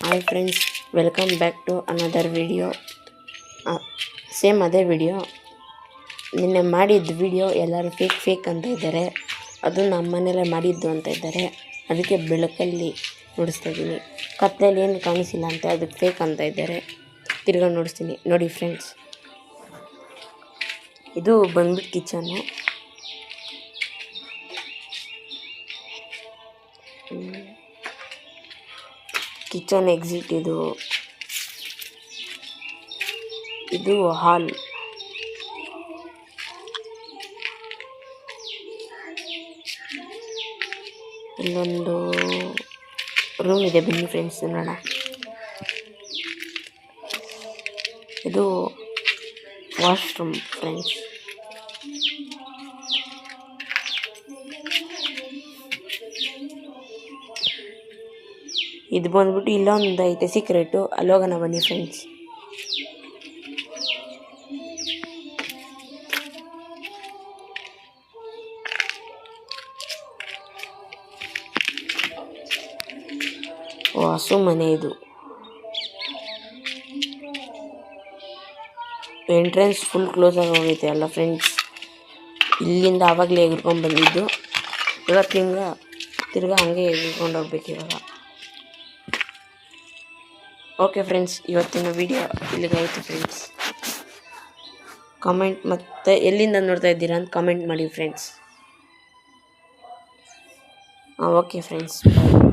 Hi friends, welcome back to another video. Same ಅದೇ video. ನಿನ್ನೆ ಮಾಡಿದ್ದು ವಿಡಿಯೋ ಎಲ್ಲರೂ ಫೇಕ್ ಅಂತ ಇದ್ದಾರೆ. ಅದು ನಮ್ಮ ಮನೇಲೆ ಮಾಡಿದ್ದು ಅಂತ ಇದ್ದಾರೆ. ಅದಕ್ಕೆ ಬೆಳಕಲ್ಲಿ ನೋಡಿಸ್ತಾ ಇದ್ದೀನಿ. ಕತ್ತಲೆಯಲ್ಲಿ ಏನು ಕಾಣಿಸಿಲ್ಲ ಅಂತ ಅದಕ್ಕೆ ಫೇಕ್ ಅಂತ ಇದ್ದಾರೆ. ತಿರ್ಗಾ ನೋಡಿಸ್ತೀನಿ ನೋಡಿ ಫ್ರೆಂಡ್ಸ್. ಇದು ಬಂದ್ಬಿಟ್ಟು ಕಿಚನ್ನು. ಕಿಚನ್ ಎಕ್ಸಿಟ್ ಇದು ಹಾಲ್. ಇಲ್ಲೊಂದು ರೂಮ್ ಇದೆ, ಬನ್ನಿ ಫ್ರೆಂಡ್ಸ್ ನೋಡೋಣ. ಇದು ವಾಶ್ರೂಮ್ ಫ್ರೆಂಡ್ಸ್. ಇದು ಬಂದ್ಬಿಟ್ಟು ಇಲ್ಲೊಂದು ಐತೆ ಸೀಕ್ರೆಟು, ಅಲ್ಲೋಗೋಣ ಬನ್ನಿ ಫ್ರೆಂಡ್ಸ್. ಹಸು ಮನೆ ಇದು. ಎಂಟ್ರೆನ್ಸ್ ಫುಲ್ ಕ್ಲೋಸ್ ಆಗಿ ಹೋಗೈತೆ ಅಲ್ಲ ಫ್ರೆಂಡ್ಸ್. ಇಲ್ಲಿಂದ ಆವಾಗಲೇ ಎಗ್ರ್ಕೊಂಡು ಬಂದಿದ್ದು. ಇವಾಗ ತಿರ್ಗಾ ಹಂಗೆ ಎಗ್ರ್ಕೊಂಡು ಹೋಗ್ಬೇಕು ಇವಾಗ. ಓಕೆ ಫ್ರೆಂಡ್ಸ್, ಇವತ್ತಿನ ವಿಡಿಯೋ ಇಲ್ಲಿಗಾಯಿತು ಫ್ರೆಂಡ್ಸ್. ಕಾಮೆಂಟ್ ಮತ್ತು ಎಲ್ಲಿಂದ ನೋಡ್ತಾ ಇದ್ದೀರಾ ಅಂತ ಕಾಮೆಂಟ್ ಮಾಡಿ ಫ್ರೆಂಡ್ಸ್. ಓಕೆ ಫ್ರೆಂಡ್ಸ್, ಬಾಯ್.